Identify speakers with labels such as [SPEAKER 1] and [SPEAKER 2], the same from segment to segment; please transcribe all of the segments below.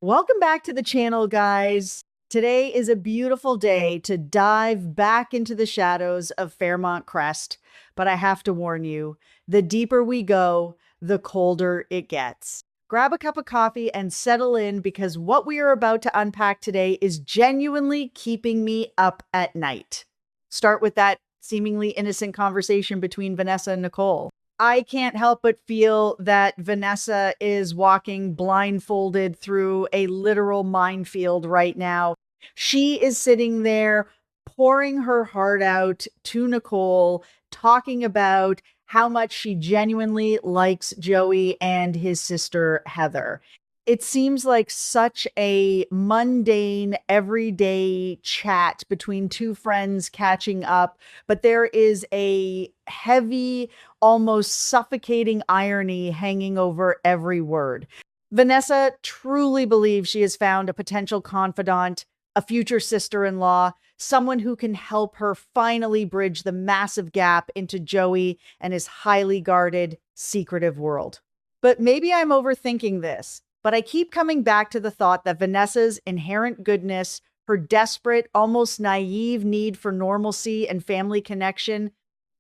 [SPEAKER 1] Welcome back to the channel, guys. Today is a beautiful day to dive back into the shadows of Fairmont Crest, but I have to warn you, the deeper we go, the colder it gets. Grab a cup of coffee and settle in because what we are about to unpack today is genuinely keeping me up at night. Start with that seemingly innocent conversation between Vanessa and Nicole. I can't help but feel that Vanessa is walking blindfolded through a literal minefield right now. She is sitting there pouring her heart out to Nicole, talking about how much she genuinely likes Joey and his sister Heather. It seems like such a mundane, everyday chat between two friends catching up, but there is a heavy, almost suffocating irony hanging over every word. Vanessa truly believes she has found a potential confidant, a future sister in law, someone who can help her finally bridge the massive gap into Joey and his highly guarded, secretive world. But maybe I'm overthinking this, but I keep coming back to the thought that Vanessa's inherent goodness, her desperate, almost naive need for normalcy and family connection,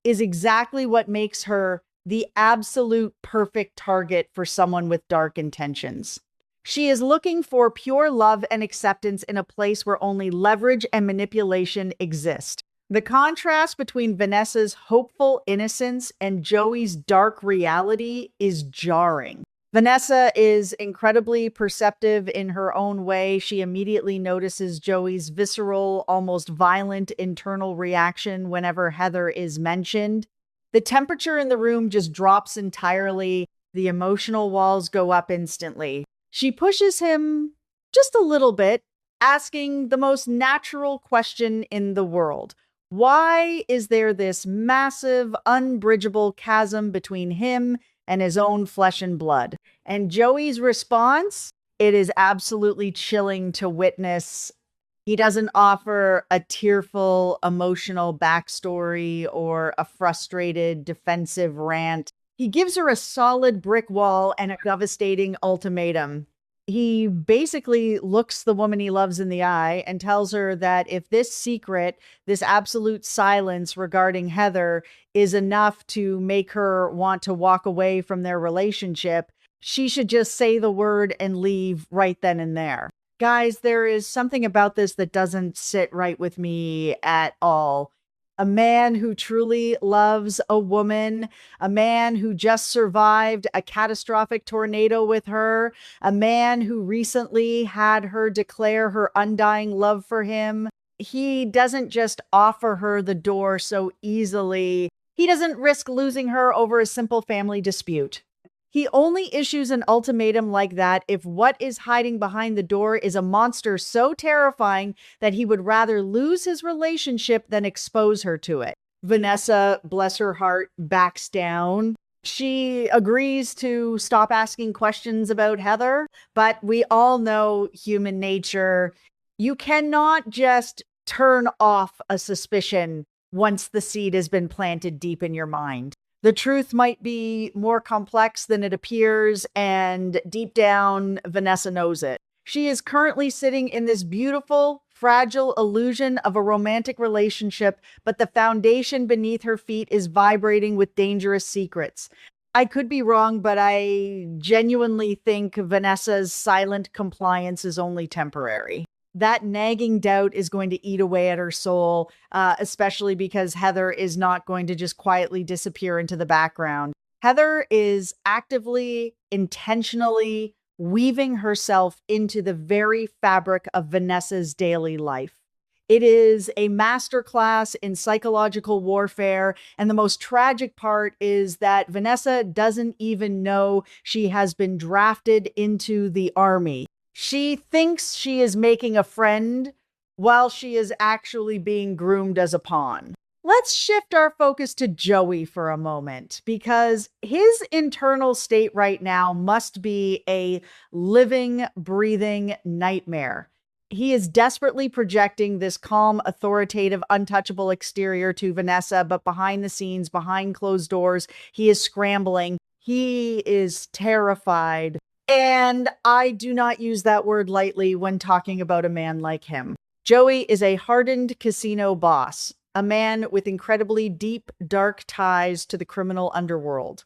[SPEAKER 1] is exactly what makes her the absolute perfect target for someone with dark intentions. She is looking for pure love and acceptance in a place where only leverage and manipulation exist. The contrast between Vanessa's hopeful innocence and Joey's dark reality is jarring. Vanessa is incredibly perceptive in her own way. She immediately notices Joey's visceral, almost violent internal reaction whenever Heather is mentioned. The temperature in the room just drops entirely. The emotional walls go up instantly. She pushes him just a little bit, asking the most natural question in the world. Why is there this massive, unbridgeable chasm between him and his own flesh and blood? And Joey's response, it is absolutely chilling to witness. He doesn't offer a tearful, emotional backstory or a frustrated, defensive rant. He gives her a solid brick wall and a devastating ultimatum. He basically looks the woman he loves in the eye and tells her that if this secret, this absolute silence regarding Heather is enough to make her want to walk away from their relationship, she should just say the word and leave right then and there. Guys, there is something about this that doesn't sit right with me at all. A man who truly loves a woman, a man who just survived a catastrophic tornado with her, a man who recently had her declare her undying love for him. He doesn't just offer her the door so easily. He doesn't risk losing her over a simple family dispute. He only issues an ultimatum like that if what is hiding behind the door is a monster so terrifying that he would rather lose his relationship than expose her to it. Vanessa, bless her heart, backs down. She agrees to stop asking questions about Heather, but we all know human nature. You cannot just turn off a suspicion once the seed has been planted deep in your mind. The truth might be more complex than it appears, and deep down, Vanessa knows it. She is currently sitting in this beautiful, fragile illusion of a romantic relationship, but the foundation beneath her feet is vibrating with dangerous secrets. I could be wrong, but I genuinely think Vanessa's silent compliance is only temporary. That nagging doubt is going to eat away at her soul, especially because Heather is not going to just quietly disappear into the background. Heather is actively, intentionally weaving herself into the very fabric of Vanessa's daily life. It is a masterclass in psychological warfare. And the most tragic part is that Vanessa doesn't even know she has been drafted into the army. She thinks she is making a friend while she is actually being groomed as a pawn. Let's shift our focus to Joey for a moment, because his internal state right now must be a living, breathing nightmare. He is desperately projecting this calm, authoritative, untouchable exterior to Vanessa, but behind the scenes, behind closed doors, he is scrambling. He is terrified And I do not use that word lightly when talking about a man like him. Joey is a hardened casino boss, a man with incredibly deep, dark ties to the criminal underworld.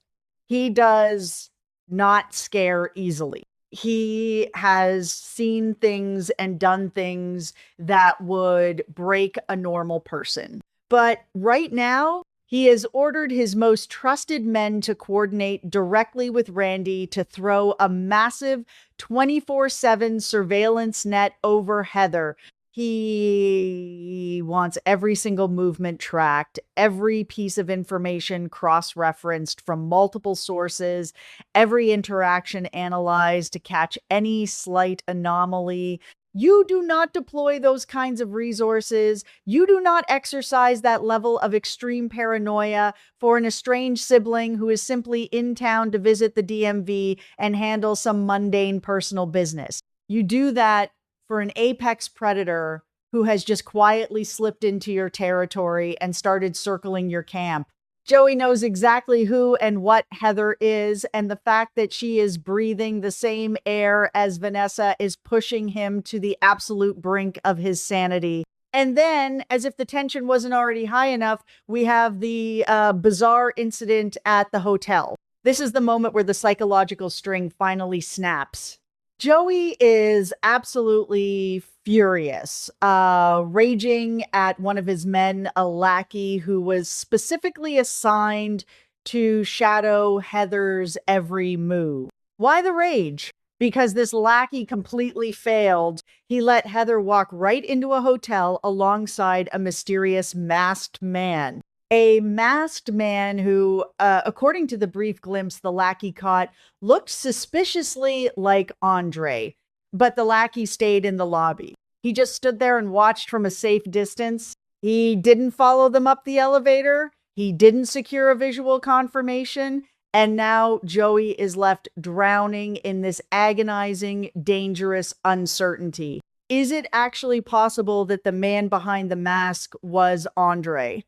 [SPEAKER 1] He does not scare easily. He has seen things and done things that would break a normal person. But right now, he has ordered his most trusted men to coordinate directly with Randy to throw a massive 24/7 surveillance net over Heather. He wants every single movement tracked, every piece of information cross referenced from multiple sources, every interaction analyzed to catch any slight anomaly. You do not deploy those kinds of resources. You do not exercise that level of extreme paranoia for an estranged sibling who is simply in town to visit the DMV and handle some mundane personal business. You do that for an apex predator who has just quietly slipped into your territory and started circling your camp. Joey knows exactly who and what Heather is, and the fact that she is breathing the same air as Vanessa is pushing him to the absolute brink of his sanity. And then, as if the tension wasn't already high enough, we have the bizarre incident at the hotel. This is the moment where the psychological string finally snaps. Joey is absolutely furious, raging at one of his men, a lackey who was specifically assigned to shadow Heather's every move. Why the rage? Because this lackey completely failed. He let Heather walk right into a hotel alongside a mysterious masked man. A masked man who, according to the brief glimpse the lackey caught, looked suspiciously like Andre, but the lackey stayed in the lobby. He just stood there and watched from a safe distance. He didn't follow them up the elevator. He didn't secure a visual confirmation. And now Joey is left drowning in this agonizing, dangerous uncertainty. Is it actually possible that the man behind the mask was Andre?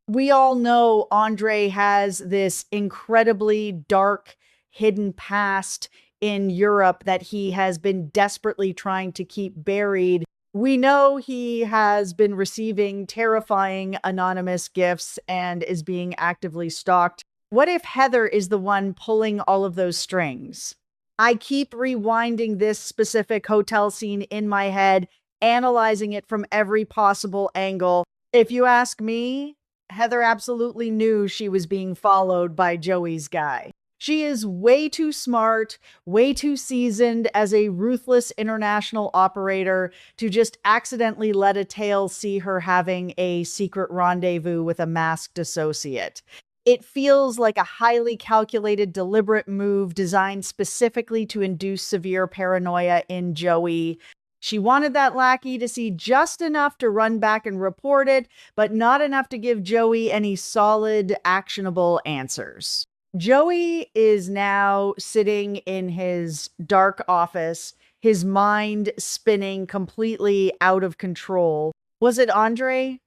[SPEAKER 1] We all know Andre has this incredibly dark, hidden past in Europe that he has been desperately trying to keep buried. We know he has been receiving terrifying anonymous gifts and is being actively stalked. What if Heather is the one pulling all of those strings? I keep rewinding this specific hotel scene in my head, analyzing it from every possible angle. If you ask me, Heather absolutely knew she was being followed by Joey's guy. She is way too smart, way too seasoned as a ruthless international operator to just accidentally let a tale see her having a secret rendezvous with a masked associate. It feels like a highly calculated, deliberate move designed specifically to induce severe paranoia in Joey. She wanted that lackey to see just enough to run back and report it, but not enough to give Joey any solid, actionable answers. Joey is now sitting in his dark office, his mind spinning completely out of control. Was it Andre?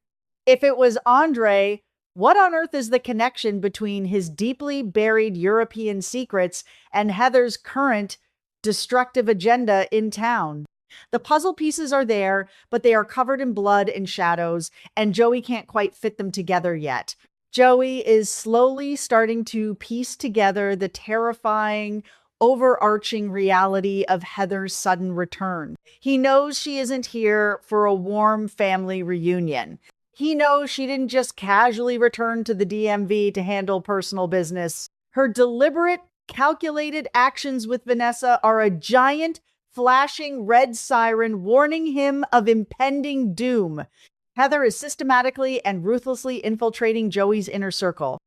[SPEAKER 1] If it was Andre, what on earth is the connection between his deeply buried European secrets and Heather's current destructive agenda in town? The puzzle pieces are there, but they are covered in blood and shadows, and Joey can't quite fit them together yet. Joey is slowly starting to piece together the terrifying, overarching reality of Heather's sudden return. He knows she isn't here for a warm family reunion. He knows she didn't just casually return to the DMV to handle personal business. Her deliberate, calculated actions with Vanessa are a giant, flashing red siren warning him of impending doom. Heather is systematically and ruthlessly infiltrating Joey's inner circle.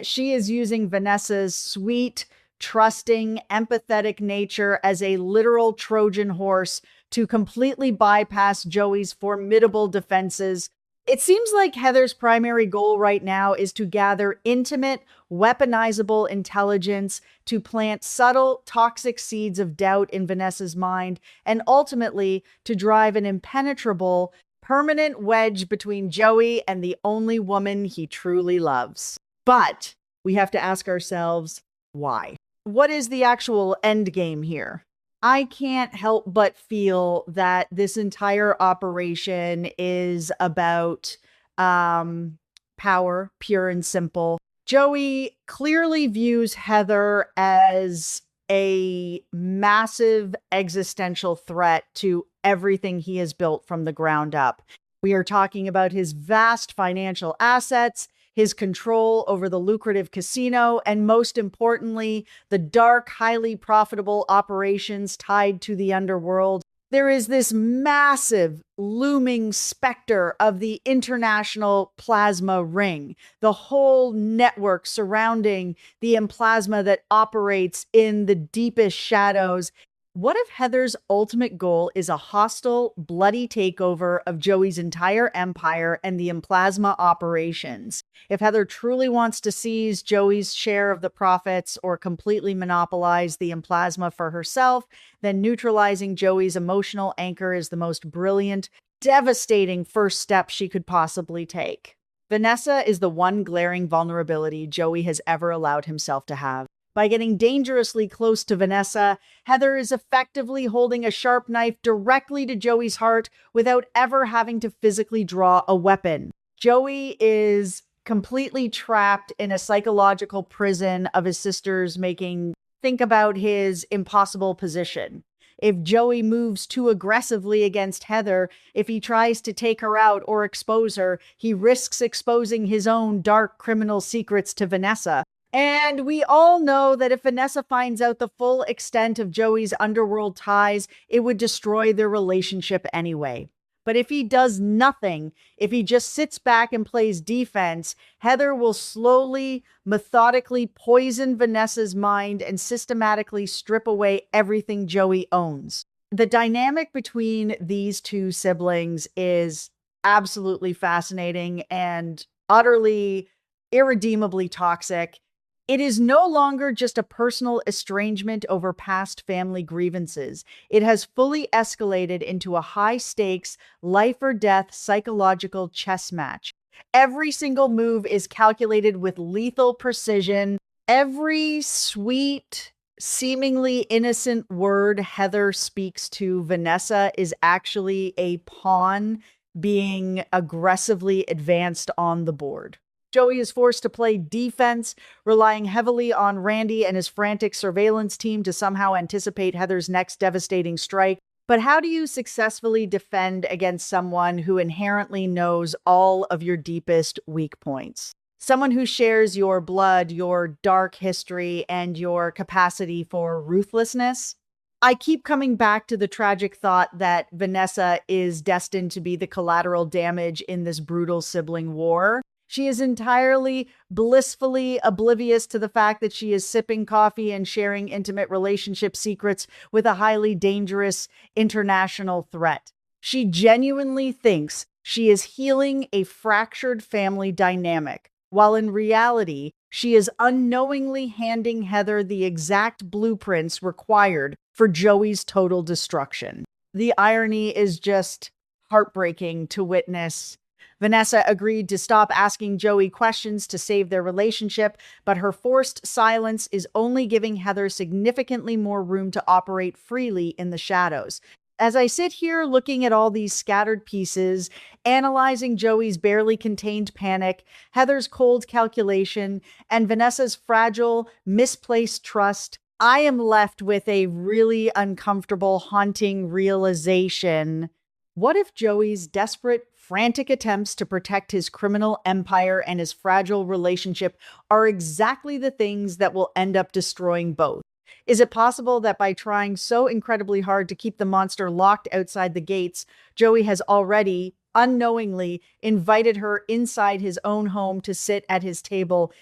[SPEAKER 1] She is using Vanessa's sweet, trusting, empathetic nature as a literal Trojan horse to completely bypass Joey's formidable defenses. It seems like Heather's primary goal right now is to gather intimate, weaponizable intelligence to plant subtle, toxic seeds of doubt in Vanessa's mind, and ultimately to drive an impenetrable, permanent wedge between Joey and the only woman he truly loves. But we have to ask ourselves, why? What is the actual end game here? I can't help but feel that this entire operation is about um, power, pure and simple. Joey clearly views Heather as a massive existential threat to everything he has built from the ground up. We are talking about his vast financial assets, his control over the lucrative casino, and most importantly, the dark, highly profitable operations tied to the underworld. There is this massive looming specter of the international plasma ring, the whole network surrounding the plasma that operates in the deepest shadows. What if Heather's ultimate goal is a hostile, bloody takeover of Joey's entire empire and the plasma operations? If Heather truly wants to seize Joey's share of the profits or completely monopolize the plasma for herself, then neutralizing Joey's emotional anchor is the most brilliant, devastating first step she could possibly take. Vanessa is the one glaring vulnerability Joey has ever allowed himself to have. By getting dangerously close to Vanessa, Heather is effectively holding a sharp knife directly to Joey's heart without ever having to physically draw a weapon. Joey is completely trapped in a psychological prison of his sister's making. Think about his impossible position. If Joey moves too aggressively against Heather, if he tries to take her out or expose her, he risks exposing his own dark criminal secrets to Vanessa. And we all know that if Vanessa finds out the full extent of Joey's underworld ties, it would destroy their relationship anyway. But if he does nothing, if he just sits back and plays defense, Heather will slowly, methodically poison Vanessa's mind and systematically strip away everything Joey owns. The dynamic between these two siblings is absolutely fascinating and utterly, irredeemably toxic. It is no longer just a personal estrangement over past family grievances. It has fully escalated into a high-stakes, life-or-death psychological chess match. Every single move is calculated with lethal precision. Every sweet, seemingly innocent word Heather speaks to Vanessa is actually a pawn being aggressively advanced on the board. Joey is forced to play defense, relying heavily on Randy and his frantic surveillance team to somehow anticipate Heather's next devastating strike. But how do you successfully defend against someone who inherently knows all of your deepest weak points? Someone who shares your blood, your dark history, and your capacity for ruthlessness? I keep coming back to the tragic thought that Vanessa is destined to be the collateral damage in this brutal sibling war. She is entirely blissfully oblivious to the fact that she is sipping coffee and sharing intimate relationship secrets with a highly dangerous international threat. She genuinely thinks she is healing a fractured family dynamic, while in reality, she is unknowingly handing Heather the exact blueprints required for Joey's total destruction. The irony is just heartbreaking to witness. Vanessa agreed to stop asking Joey questions to save their relationship, but her forced silence is only giving Heather significantly more room to operate freely in the shadows. As I sit here looking at all these scattered pieces, analyzing Joey's barely contained panic, Heather's cold calculation, and Vanessa's fragile, misplaced trust, I am left with a really uncomfortable, haunting realization. What if Joey's desperate, frantic attempts to protect his criminal empire and his fragile relationship are exactly the things that will end up destroying both? Is it possible that by trying so incredibly hard to keep the monster locked outside the gates, Joey has already, unknowingly, invited her inside his own home to sit at his table